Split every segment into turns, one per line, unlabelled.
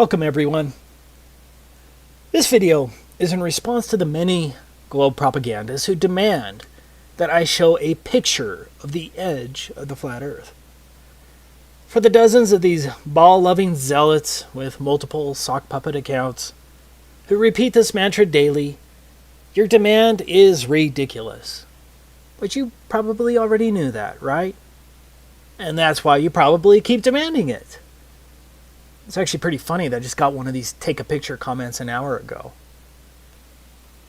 Welcome everyone. This video is in response to the many globe propagandists who demand that I show a picture of the edge of the flat earth. For the dozens of these ball-loving zealots with multiple sock puppet accounts who repeat this mantra daily, your demand is ridiculous. But you probably already knew that, right? And that's why you probably keep demanding it. It's actually pretty funny that I just got one of these take a picture comments an hour ago.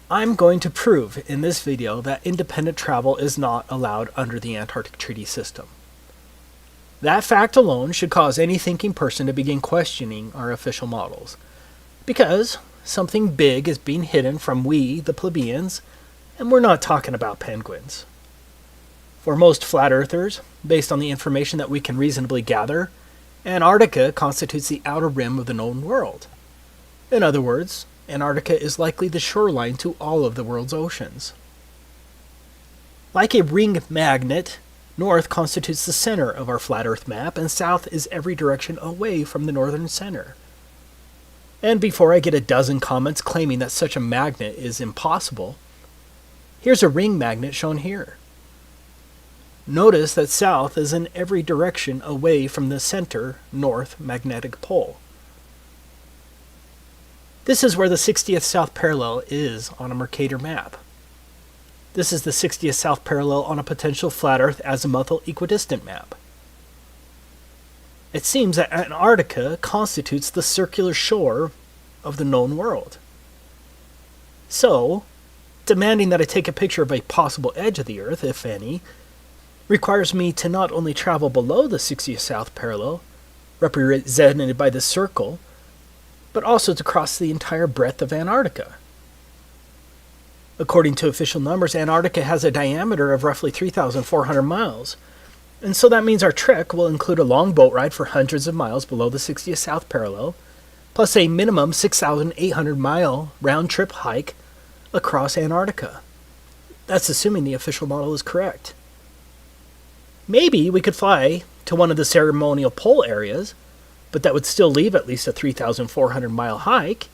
I'm going to prove in this video that independent travel is not allowed under the Antarctic Treaty system. That fact alone should cause any thinking person to begin questioning our official models. Because something big is being hidden from we, the plebeians, and we're not talking about penguins. For most flat earthers, based on the information that we can reasonably gather, Antarctica constitutes the outer rim of the known world. In other words, Antarctica is likely the shoreline to all of the world's oceans. Like a ring magnet, north constitutes the center of our flat earth map, and south is every direction away from the northern center. And before I get a dozen comments claiming that such a magnet is impossible, here's a ring magnet shown here. Notice that south is in every direction away from the center north magnetic pole. This is where the 60th south parallel is on a Mercator map. This is the 60th south parallel on a potential flat earth azimuthal equidistant map. It seems that Antarctica constitutes the circular shore of the known world. So, demanding that I take a picture of a possible edge of the Earth, if any, requires me to not only travel below the 60th south parallel, represented by this circle, but also to cross the entire breadth of Antarctica. According to official numbers, Antarctica has a diameter of roughly 3,400 miles, and so that means our trek will include a long boat ride for hundreds of miles below the 60th south parallel, plus a minimum 6,800-mile round-trip hike across Antarctica. That's assuming the official model is correct. Maybe we could fly to one of the ceremonial pole areas, but that would still leave at least a 3,400-mile hike.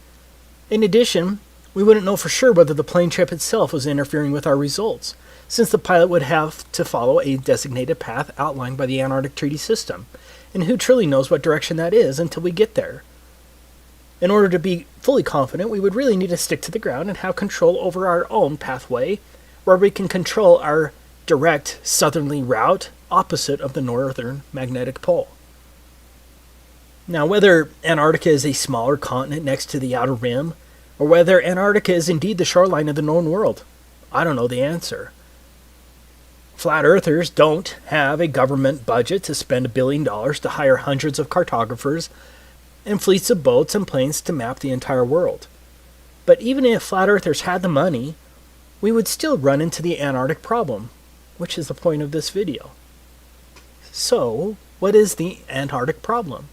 In addition, we wouldn't know for sure whether the plane trip itself was interfering with our results, since the pilot would have to follow a designated path outlined by the Antarctic Treaty system, and who truly knows what direction that is until we get there. In order to be fully confident, we would really need to stick to the ground and have control over our own pathway, where we can control our direct southerly route opposite of the northern magnetic pole. Now, whether Antarctica is a smaller continent next to the outer rim, or whether Antarctica is indeed the shoreline of the known world, I don't know the answer. Flat earthers don't have a government budget to spend $1 billion to hire hundreds of cartographers and fleets of boats and planes to map the entire world. But even if flat earthers had the money, we would still run into the Antarctic problem, which is the point of this video. So, what is the Antarctic problem?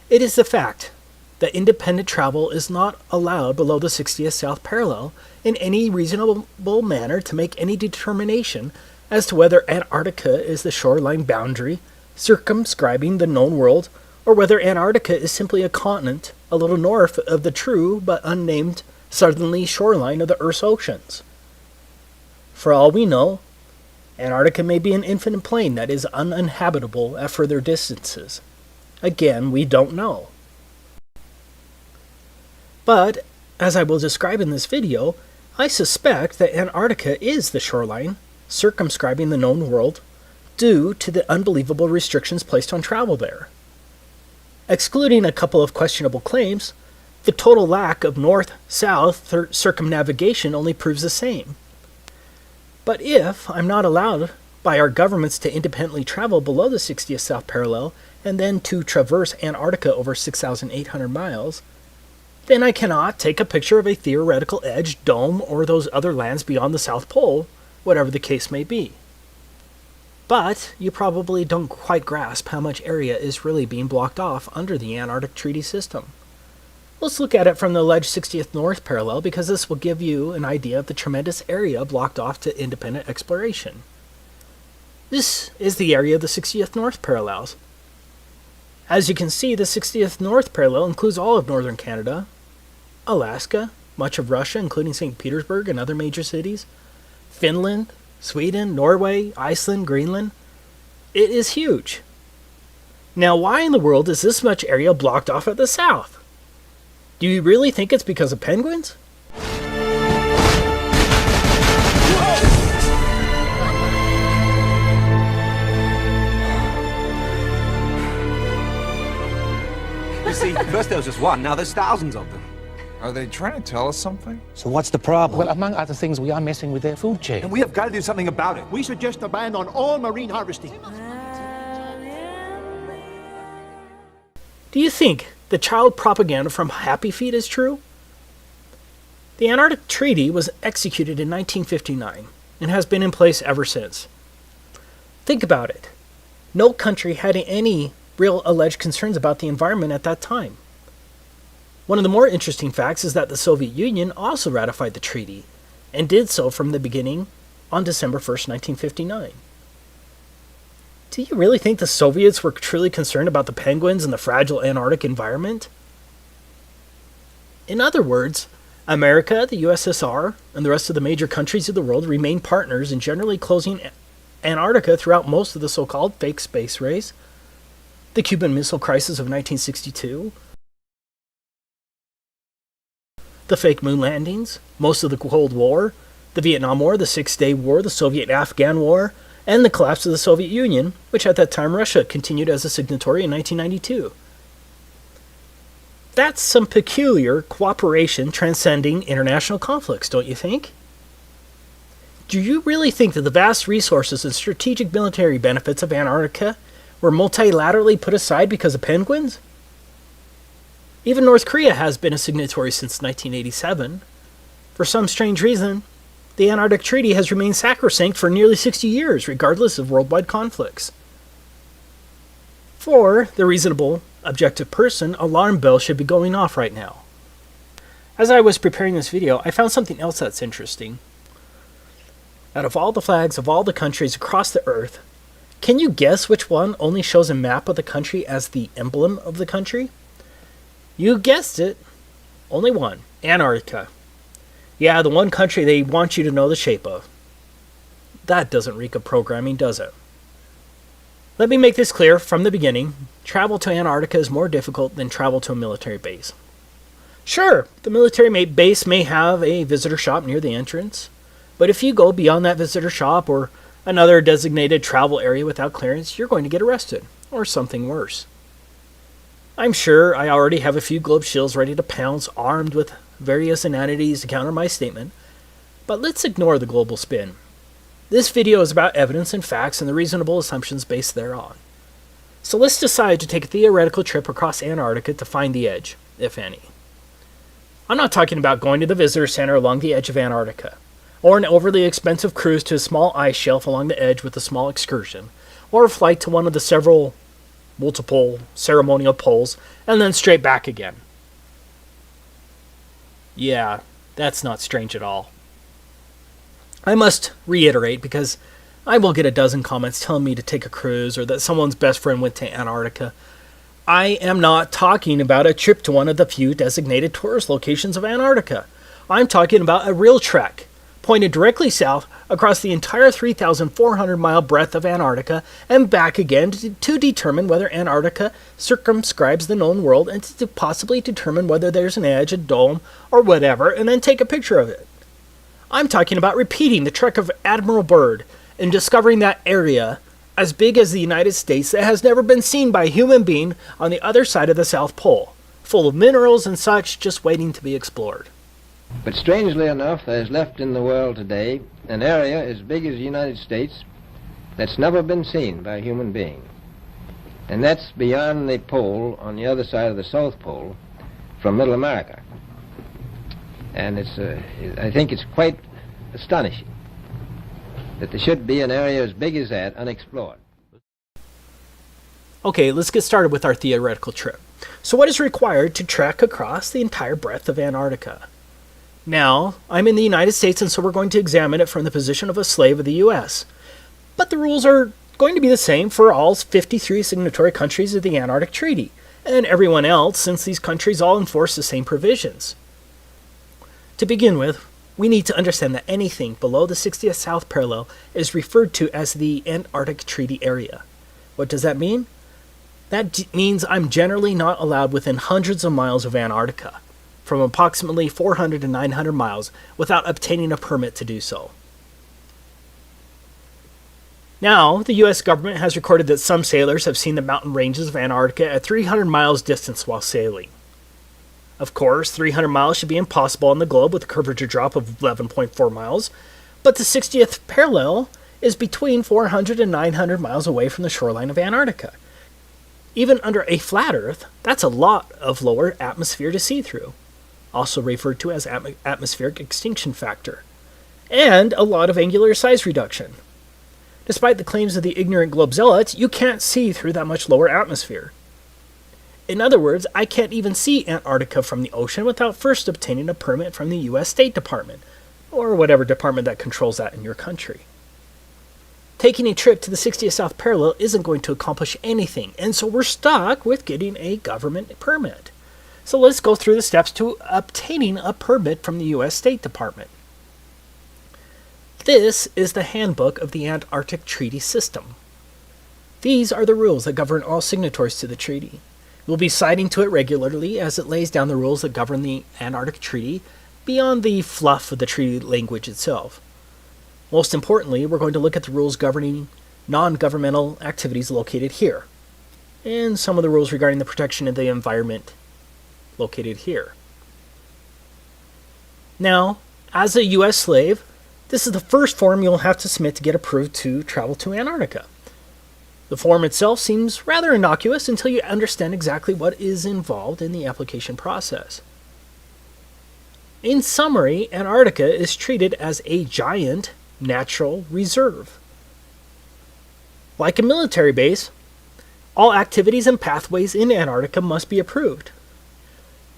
It is the fact that independent travel is not allowed below the 60th south parallel in any reasonable manner to make any determination as to whether Antarctica is the shoreline boundary circumscribing the known world, or whether Antarctica is simply a continent a little north of the true but unnamed southerly shoreline of the Earth's oceans. For all we know, Antarctica may be an infinite plain that is uninhabitable at further distances. Again, we don't know. But, as I will describe in this video, I suspect that Antarctica is the shoreline circumscribing the known world due to the unbelievable restrictions placed on travel there. Excluding a couple of questionable claims, the total lack of north-south circumnavigation only proves the same. But if I'm not allowed by our governments to independently travel below the 60th south parallel and then to traverse Antarctica over 6,800 miles, then I cannot take a picture of a theoretical edge, dome, or those other lands beyond the South Pole, whatever the case may be. But you probably don't quite grasp how much area is really being blocked off under the Antarctic Treaty system. Let's look at it from the alleged 60th north parallel, because this will give you an idea of the tremendous area blocked off to independent exploration. This is the area of the 60th north parallels. As you can see, the 60th North parallel includes all of northern Canada, Alaska, much of Russia, including St. Petersburg and other major cities, Finland, Sweden, Norway, Iceland, Greenland. It is huge. Now, why in the world is this much area blocked off at the south? Do you really think it's because of penguins?
You see, first there was just one, now there's thousands of them.
Are they trying to tell us something?
So what's the problem?
Well, among other things, we are messing with their food chain.
And we have got to do something about it.
We suggest a ban on all marine harvesting.
Do you think the child propaganda from Happy Feet is true? The Antarctic Treaty was executed in 1959 and has been in place ever since. Think about it. No country had any real alleged concerns about the environment at that time. One of the more interesting facts is that the Soviet Union also ratified the treaty, and did so from the beginning on December 1st, 1959. Do you really think the Soviets were truly concerned about the penguins and the fragile Antarctic environment? In other words, America, the USSR, and the rest of the major countries of the world remained partners in generally closing Antarctica throughout most of the so-called fake space race, the Cuban Missile Crisis of 1962, the fake moon landings, most of the Cold War, the Vietnam War, the Six-Day War, the Soviet-Afghan War, and the collapse of the Soviet Union, which at that time Russia continued as a signatory in 1992. That's some peculiar cooperation transcending international conflicts, don't you think? Do you really think that the vast resources and strategic military benefits of Antarctica were multilaterally put aside because of penguins? Even North Korea has been a signatory since 1987. For some strange reason, the Antarctic Treaty has remained sacrosanct for nearly 60 years, regardless of worldwide conflicts. For the reasonable, objective person, alarm bells should be going off right now. As I was preparing this video, I found something else that's interesting. Out of all the flags of all the countries across the Earth, can you guess which one only shows a map of the country as the emblem of the country? You guessed it. Only one. Antarctica. Yeah, the one country they want you to know the shape of. That doesn't reek of programming, does it? Let me make this clear from the beginning. Travel to Antarctica is more difficult than travel to a military base. Sure, the military base may have a visitor shop near the entrance, but if you go beyond that visitor shop or another designated travel area without clearance, you're going to get arrested, or something worse. I'm sure I already have a few globe shills ready to pounce, armed with various inanities to counter my statement, but let's ignore the global spin. This video is about evidence and facts and the reasonable assumptions based thereon. So let's decide to take a theoretical trip across Antarctica to find the edge, if any. I'm not talking about going to the visitor center along the edge of Antarctica, or an overly expensive cruise to a small ice shelf along the edge with a small excursion, or a flight to one of the multiple ceremonial poles, and then straight back again. Yeah, that's not strange at all. I must reiterate, because I will get a dozen comments telling me to take a cruise or that someone's best friend went to Antarctica. I am not talking about a trip to one of the few designated tourist locations of Antarctica. I'm talking about a real trek, pointed directly south across the entire 3,400-mile breadth of Antarctica and back again to determine whether Antarctica circumscribes the known world and to possibly determine whether there's an edge, a dome, or whatever, and then take a picture of it. I'm talking about repeating the trek of Admiral Byrd and discovering that area as big as the United States that has never been seen by a human being on the other side of the South Pole, full of minerals and such just waiting to be explored.
But strangely enough, there's left in the world today an area as big as the United States that's never been seen by a human being. And that's beyond the pole on the other side of the South Pole from Middle America. And I think it's quite astonishing that there should be an area as big as that unexplored.
Okay, let's get started with our theoretical trip. So what is required to trek across the entire breadth of Antarctica? Now, I'm in the United States, and so we're going to examine it from the position of a slave of the U.S. But the rules are going to be the same for all 53 signatory countries of the Antarctic Treaty, and everyone else, since these countries all enforce the same provisions. To begin with, we need to understand that anything below the 60th south parallel is referred to as the Antarctic Treaty area. What does that mean? That means I'm generally not allowed within hundreds of miles of Antarctica, from approximately 400 to 900 miles, without obtaining a permit to do so. Now, the U.S. government has recorded that some sailors have seen the mountain ranges of Antarctica at 300 miles distance while sailing. Of course, 300 miles should be impossible on the globe with a curvature drop of 11.4 miles, but the 60th parallel is between 400 and 900 miles away from the shoreline of Antarctica. Even under a flat Earth, that's a lot of lower atmosphere to see through, also referred to as atmospheric extinction factor, and a lot of angular size reduction. Despite the claims of the ignorant globe zealots, you can't see through that much lower atmosphere. In other words, I can't even see Antarctica from the ocean without first obtaining a permit from the U.S. State Department, or whatever department that controls that in your country. Taking a trip to the 60th South Parallel isn't going to accomplish anything, and so we're stuck with getting a government permit. So let's go through the steps to obtaining a permit from the U.S. State Department. This is the handbook of the Antarctic Treaty System. These are the rules that govern all signatories to the treaty. We'll be citing to it regularly as it lays down the rules that govern the Antarctic Treaty beyond the fluff of the treaty language itself. Most importantly, we're going to look at the rules governing non-governmental activities located here, and some of the rules regarding the protection of the environment located here. Now, as a U.S. slave, this is the first form you'll have to submit to get approved to travel to Antarctica. The form itself seems rather innocuous until you understand exactly what is involved in the application process. In summary, Antarctica is treated as a giant natural reserve. Like a military base, all activities and pathways in Antarctica must be approved.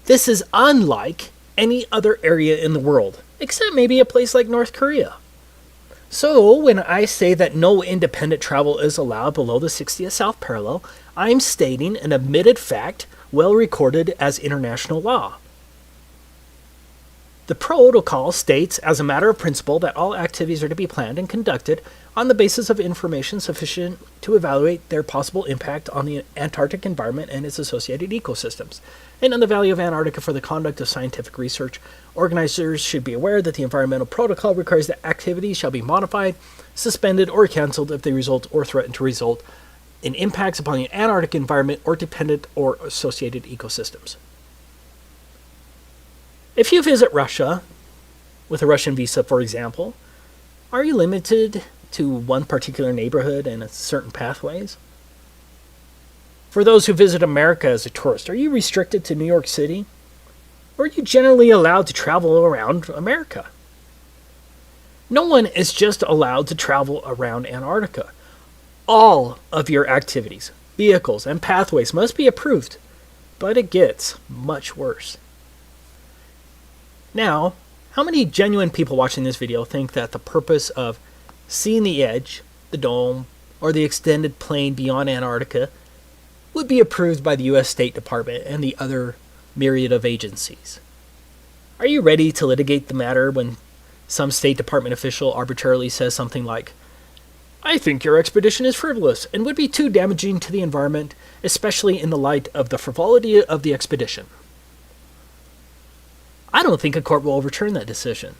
This is unlike any other area in the world, except maybe a place like North Korea. So, when I say that no independent travel is allowed below the 60th South Parallel, I'm stating an admitted fact well recorded as international law. The protocol states, as a matter of principle, that all activities are to be planned and conducted on the basis of information sufficient to evaluate their possible impact on the Antarctic environment and its associated ecosystems, and on the value of Antarctica for the conduct of scientific research. Organizers should be aware that the environmental protocol requires that activities shall be modified, suspended, or canceled if they result or threaten to result in impacts upon the Antarctic environment or dependent or associated ecosystems. If you visit Russia, with a Russian visa, for example, are you limited to one particular neighborhood and certain pathways? For those who visit America as a tourist, are you restricted to New York City? Or are you generally allowed to travel around America? No one is just allowed to travel around Antarctica. All of your activities, vehicles, and pathways must be approved, but it gets much worse. Now, how many genuine people watching this video think that the purpose of seeing the edge, the dome, or the extended plain beyond Antarctica would be approved by the U.S. State Department and the other myriad of agencies? Are you ready to litigate the matter when some State Department official arbitrarily says something like, "I think your expedition is frivolous and would be too damaging to the environment, especially in the light of the frivolity of the expedition"? I don't think a court will overturn that decision,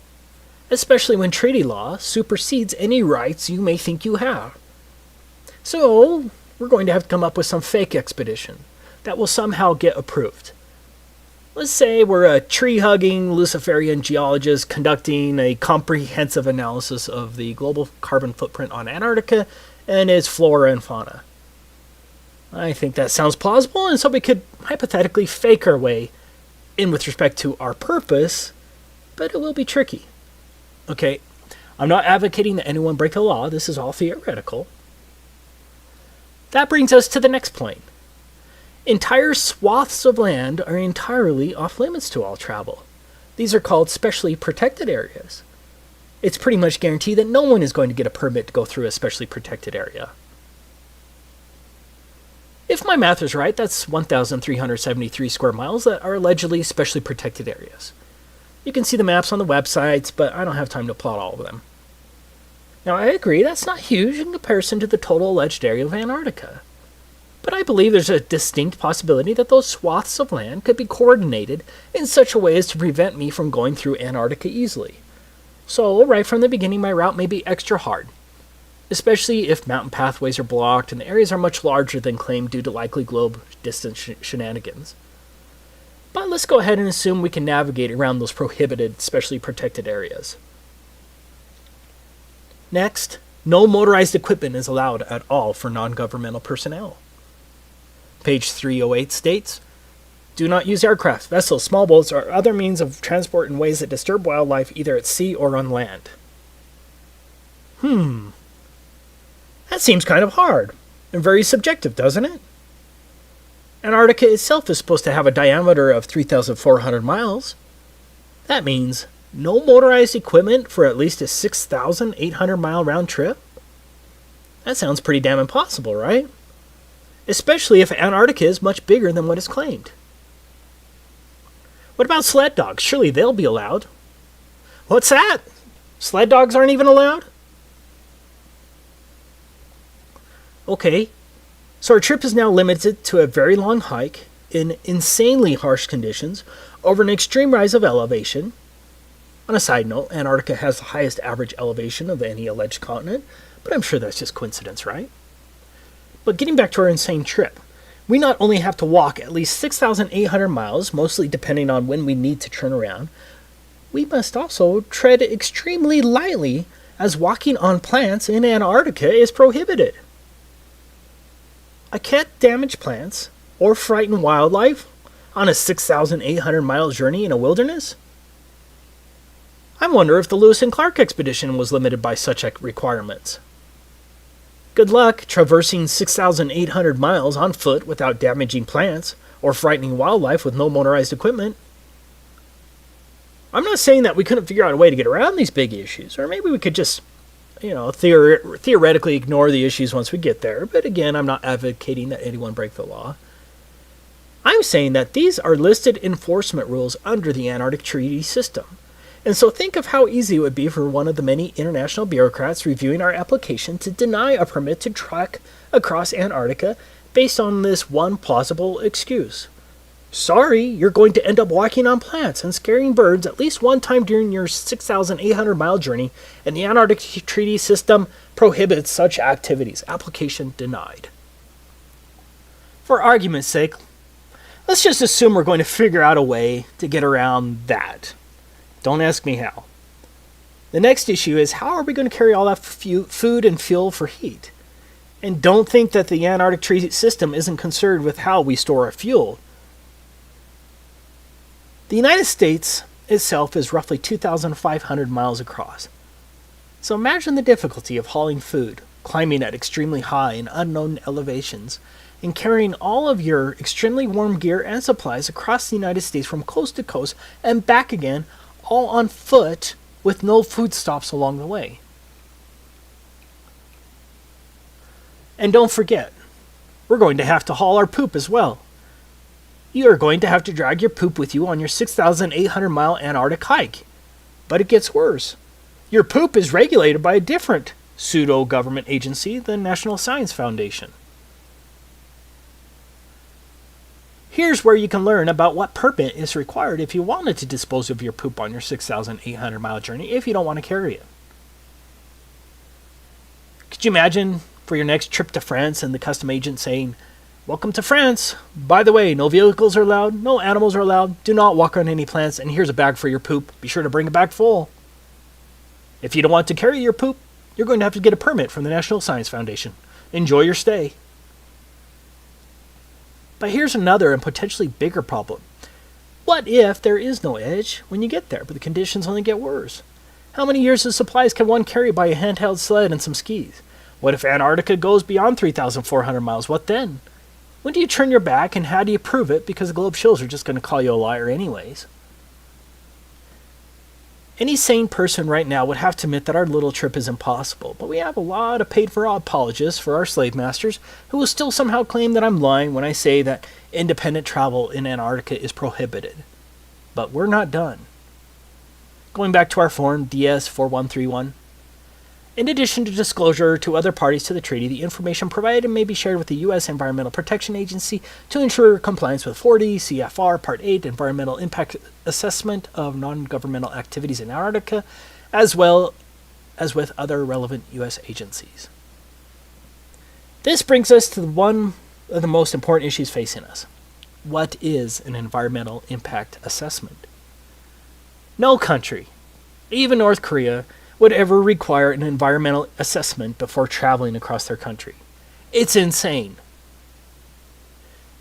especially when treaty law supersedes any rights you may think you have. So, we're going to have to come up with some fake expedition that will somehow get approved. Let's say we're a tree-hugging Luciferian geologist conducting a comprehensive analysis of the global carbon footprint on Antarctica and its flora and fauna. I think that sounds plausible, and so we could hypothetically fake our way in with respect to our purpose, but it will be tricky. Okay, I'm not advocating that anyone break the law. This is all theoretical. That brings us to the next point. Entire swaths of land are entirely off limits to all travel. These are called specially protected areas. It's pretty much guaranteed that no one is going to get a permit to go through a specially protected area. If my math is right, that's 1,373 square miles that are allegedly specially protected areas. You can see the maps on the websites, but I don't have time to plot all of them. Now, I agree that's not huge in comparison to the total alleged area of Antarctica. But I believe there's a distinct possibility that those swaths of land could be coordinated in such a way as to prevent me from going through Antarctica easily. So, right from the beginning, my route may be extra hard, especially if mountain pathways are blocked and the areas are much larger than claimed due to likely globe distance shenanigans. But let's go ahead and assume we can navigate around those prohibited, specially protected areas. Next, no motorized equipment is allowed at all for non-governmental personnel. Page 308 states, do not use aircraft, vessels, small boats, or other means of transport in ways that disturb wildlife either at sea or on land. That seems kind of hard and very subjective, doesn't it? Antarctica itself is supposed to have a diameter of 3,400 miles. That means no motorized equipment for at least a 6,800 mile round trip? That sounds pretty damn impossible, right? Especially if Antarctica is much bigger than what is claimed. What about sled dogs? Surely they'll be allowed. What's that? Sled dogs aren't even allowed? Okay, so our trip is now limited to a very long hike in insanely harsh conditions over an extreme rise of elevation. On a side note, Antarctica has the highest average elevation of any alleged continent, but I'm sure that's just coincidence, right? But getting back to our insane trip, we not only have to walk at least 6,800 miles, mostly depending on when we need to turn around, we must also tread extremely lightly as walking on plants in Antarctica is prohibited. I can't damage plants or frighten wildlife on a 6,800 mile journey in a wilderness? I wonder if the Lewis and Clark expedition was limited by such requirements. Good luck traversing 6,800 miles on foot without damaging plants or frightening wildlife with no motorized equipment. I'm not saying that we couldn't figure out a way to get around these big issues, or maybe we could just theoretically ignore the issues once we get there, but again, I'm not advocating that anyone break the law. I'm saying that these are listed enforcement rules under the Antarctic Treaty system, and so think of how easy it would be for one of the many international bureaucrats reviewing our application to deny a permit to trek across Antarctica based on this one plausible excuse. Sorry, you're going to end up walking on plants and scaring birds at least one time during your 6,800 mile journey, and the Antarctic Treaty system prohibits such activities. Application denied. For argument's sake, let's just assume we're going to figure out a way to get around that. Don't ask me how. The next issue is, how are we going to carry all that food and fuel for heat? And don't think that the Antarctic Treaty system isn't concerned with how we store our fuel. The United States itself is roughly 2,500 miles across. So imagine the difficulty of hauling food, climbing at extremely high and unknown elevations, and carrying all of your extremely warm gear and supplies across the United States from coast to coast and back again, all on foot with no food stops along the way. And don't forget, we're going to have to haul our poop as well. You are going to have to drag your poop with you on your 6,800 mile Antarctic hike. But it gets worse. Your poop is regulated by a different pseudo-government agency, the National Science Foundation. Here's where you can learn about what permit is required if you wanted to dispose of your poop on your 6,800 mile journey if you don't want to carry it. Could you imagine for your next trip to France and the custom agent saying, "Welcome to France. By the way, no vehicles are allowed, no animals are allowed, do not walk on any plants, and here's a bag for your poop. Be sure to bring it back full." If you don't want to carry your poop, you're going to have to get a permit from the National Science Foundation. Enjoy your stay. But here's another and potentially bigger problem. What if there is no edge when you get there, but the conditions only get worse? How many years of supplies can one carry by a handheld sled and some skis? What if Antarctica goes beyond 3,400 miles? What then? When do you turn your back, and how do you prove it? Because the globe shows are just going to call you a liar anyways. Any sane person right now would have to admit that our little trip is impossible, but we have a lot of paid-for apologists for our slave masters who will still somehow claim that I'm lying when I say that independent travel in Antarctica is prohibited. But we're not done. Going back to our form DS4131, in addition to disclosure to other parties to the treaty, the information provided may be shared with the U.S. Environmental Protection Agency to ensure compliance with 40 CFR Part 8 Environmental Impact Assessment of Non-Governmental Activities in Antarctica, as well as with other relevant U.S. agencies. This brings us to one of the most important issues facing us. What is an environmental impact assessment? No country, even North Korea, would ever require an environmental assessment before traveling across their country. It's insane.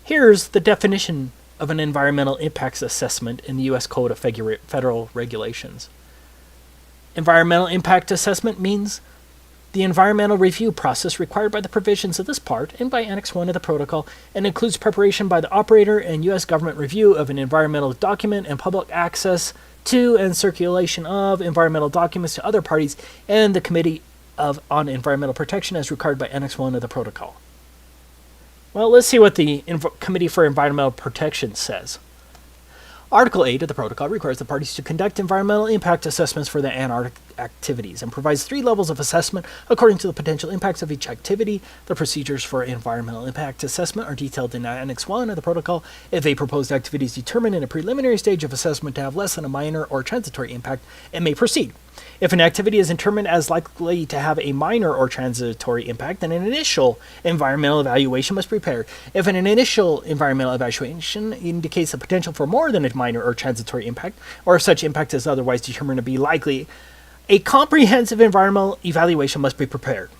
Here's the definition of an environmental impacts assessment in the U.S. Code of Federal Regulations. Environmental impact assessment means the environmental review process required by the provisions of this part and by Annex 1 of the Protocol, and includes preparation by the operator and U.S. government review of an environmental document and public access to and circulation of environmental documents to other parties and the Committee on Environmental Protection as required by Annex 1 of the Protocol. Well, let's see what the Committee for Environmental Protection says. Article 8 of the Protocol requires the parties to conduct environmental impact assessments for the Antarctic activities and provides 3 levels of assessment according to the potential impacts of each activity. The procedures for environmental impact assessment are detailed in Annex 1 of the Protocol. If a proposed activity is determined in a preliminary stage of assessment to have less than a minor or transitory impact, it may proceed. If an activity is determined as likely to have a minor or transitory impact, then an initial environmental evaluation must be prepared. If an initial environmental evaluation indicates the potential for more than a minor or transitory impact, or if such impact is otherwise determined to be likely, a comprehensive environmental evaluation must be prepared.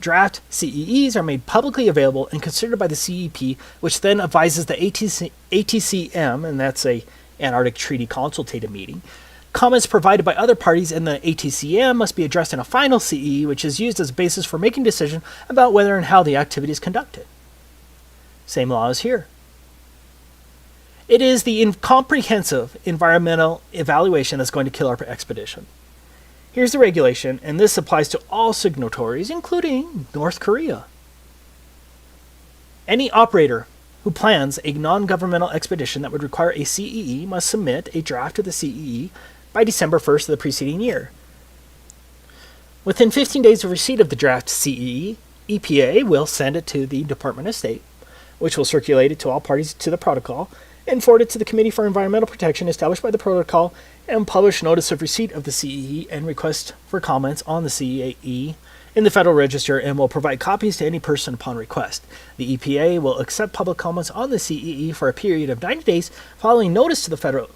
Draft CEEs are made publicly available and considered by the CEP, which then advises the ATCM, and that's a Antarctic Treaty Consultative Meeting. Comments provided by other parties in the ATCM must be addressed in a final CE, which is used as a basis for making a decision about whether and how the activity is conducted. Same law as here. It is the comprehensive environmental evaluation that's going to kill our expedition. Here's the regulation, and this applies to all signatories, including North Korea. Any operator who plans a non-governmental expedition that would require a CEE must submit a draft of the CEE by December 1st of the preceding year. Within 15 days of receipt of the draft CEE, EPA will send it to the Department of State, which will circulate it to all parties to the protocol, and forward it to the Committee for Environmental Protection established by the protocol, and publish notice of receipt of the CEE and request for comments on the CEE in the Federal Register, and will provide copies to any person upon request. The EPA will accept public comments on the CEE for a period of 90 days following notice in the Federal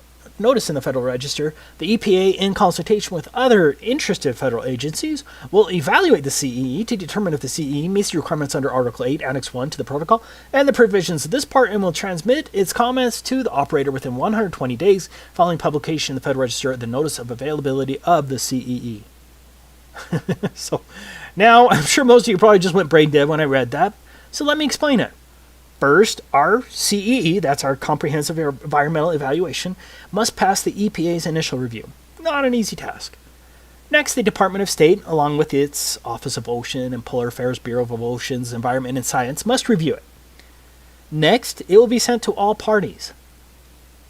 Register. The EPA, in consultation with other interested federal agencies, will evaluate the CEE to determine if the CEE meets the requirements under Article 8, Annex 1 to the Protocol, and the provisions of this part, and will transmit its comments to the operator within 120 days following publication in the Federal Register of the notice of availability of the CEE. So, now, I'm sure most of you probably just went brain dead when I read that, so let me explain it. First, our CEE, that's our Comprehensive Environmental Evaluation, must pass the EPA's initial review. Not an easy task. Next, the Department of State, along with its Office of Ocean and Polar Affairs Bureau of Oceans, Environment, and Science, must review it. Next, it will be sent to all parties.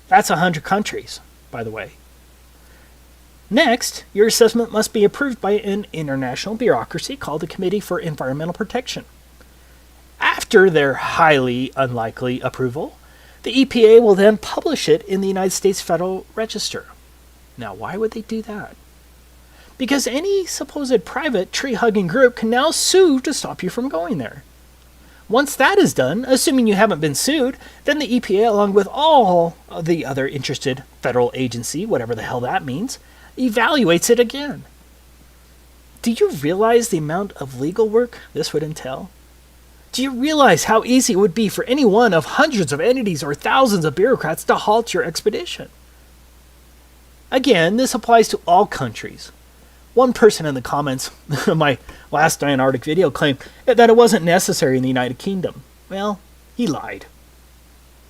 That's 100 countries, by the way. Next, your assessment must be approved by an international bureaucracy called the Committee for Environmental Protection. After their highly unlikely approval, the EPA will then publish it in the United States Federal Register. Now, why would they do that? Because any supposed private tree-hugging group can now sue to stop you from going there. Once that is done, assuming you haven't been sued, then the EPA, along with all of the other interested federal agency, whatever the hell that means, evaluates it again. Do you realize the amount of legal work this would entail? Do you realize how easy it would be for any one of hundreds of entities or thousands of bureaucrats to halt your expedition? Again, this applies to all countries. One person in the comments of my last Antarctic video claimed that it wasn't necessary in the United Kingdom. Well, he lied.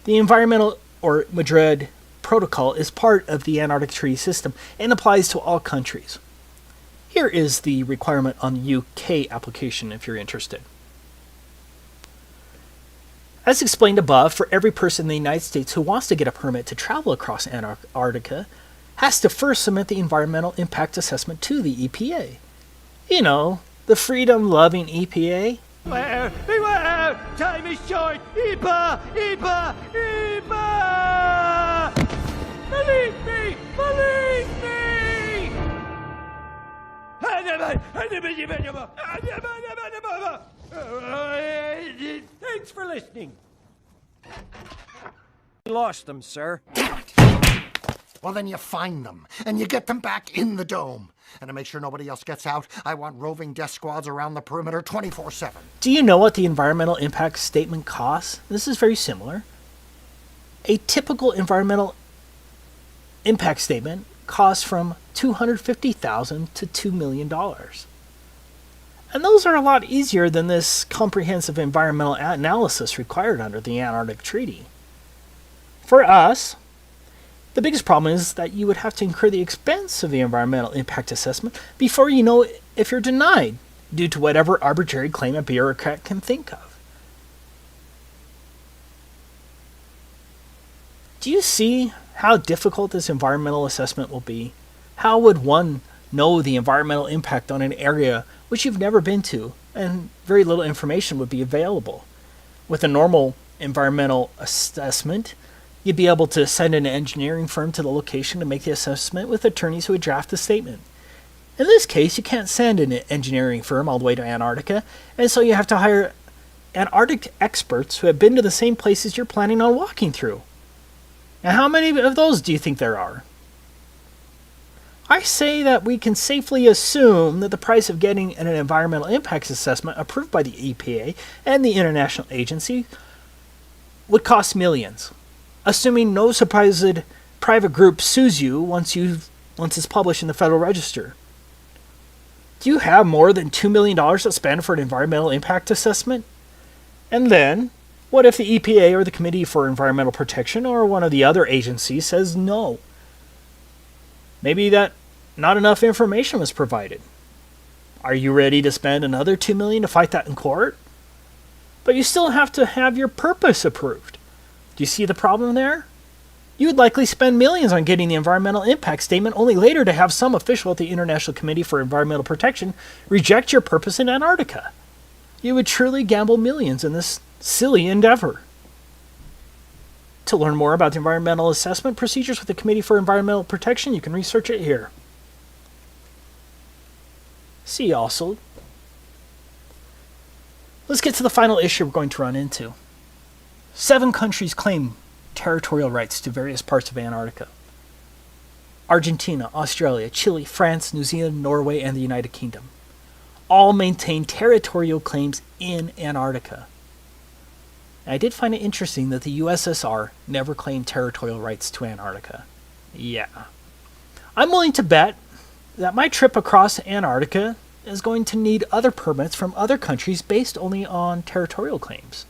The Environmental or Madrid Protocol is part of the Antarctic Treaty system and applies to all countries. Here is the requirement on the UK application if you're interested. As explained above, for every person in the United States who wants to get a permit to travel across Antarctica, has to first submit the environmental impact assessment to the EPA. You know, the freedom-loving EPA.
Beware! Beware! Time is short! EPA! EPA! EPA! Believe me! Believe me! Thanks for listening.
Lost them, sir.
Well, then you find them, and you get them back in the dome. And to make sure nobody else gets out, I want roving death squads around the perimeter 24/7.
Do you know what the environmental impact statement costs? This is very similar. A typical environmental impact statement costs from $250,000 to $2 million. And those are a lot easier than this comprehensive environmental analysis required under the Antarctic Treaty. For us, the biggest problem is that you would have to incur the expense of the environmental impact assessment before you know if you're denied, due to whatever arbitrary claim a bureaucrat can think of. Do you see how difficult this environmental assessment will be? How would one know the environmental impact on an area which you've never been to, and very little information would be available? With a normal environmental assessment, you'd be able to send an engineering firm to the location to make the assessment with attorneys who would draft the statement. In this case, you can't send an engineering firm all the way to Antarctica, and so you have to hire Antarctic experts who have been to the same places you're planning on walking through. And how many of those do you think there are? I say that we can safely assume that the price of getting an environmental impact assessment approved by the EPA and the international agency would cost millions, assuming no supposed private group sues you once it's published in the Federal Register. Do you have more than $2 million to spend for an environmental impact assessment? And then, what if the EPA or the Committee for Environmental Protection or one of the other agencies says no? Maybe that not enough information was provided. Are you ready to spend another $2 million to fight that in court? But you still have to have your purpose approved. Do you see the problem there? You would likely spend millions on getting the environmental impact statement, only later to have some official at the International Committee for Environmental Protection reject your purpose in Antarctica. You would truly gamble millions in this silly endeavor. To learn more about the environmental assessment procedures with the Committee for Environmental Protection, you can research it here. See also. Let's get to the final issue we're going to run into. 7 countries claim territorial rights to various parts of Antarctica. Argentina, Australia, Chile, France, New Zealand, Norway, and the United Kingdom all maintain territorial claims in Antarctica. I did find it interesting that the USSR never claimed territorial rights to Antarctica. Yeah. I'm willing to bet that my trip across Antarctica is going to need other permits from other countries based only on territorial claims.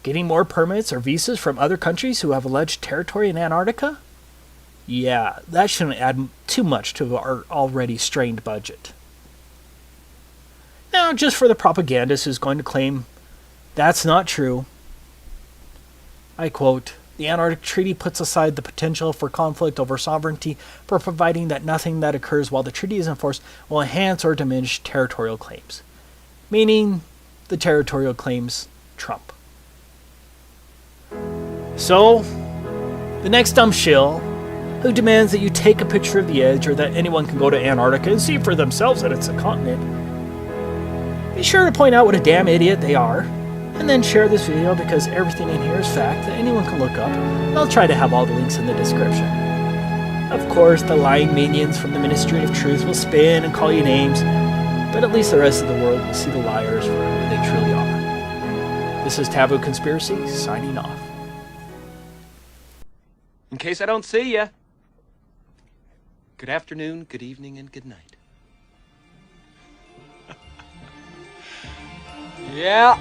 Getting more permits or visas from other countries who have alleged territory in Antarctica? Yeah, that shouldn't add too much to our already strained budget. Now, just for the propagandist who's going to claim that's not true, I quote, "The Antarctic Treaty puts aside the potential for conflict over sovereignty for providing that nothing that occurs while the treaty is enforced will enhance or diminish territorial claims." Meaning, the territorial claims trump. So, the next dumb shill who demands that you take a picture of the edge or that anyone can go to Antarctica and see for themselves that it's a continent, be sure to point out what a damn idiot they are, and then share this video because everything in here is fact that anyone can look up, and I'll try to have all the links in the description. Of course, the lying minions from the Ministry of Truth will spin and call you names, but at least the rest of the world will see the liars for who they truly are. This is Taboo Conspiracy, signing off.
In case I don't see ya, good afternoon, good evening, and good night. Yeah.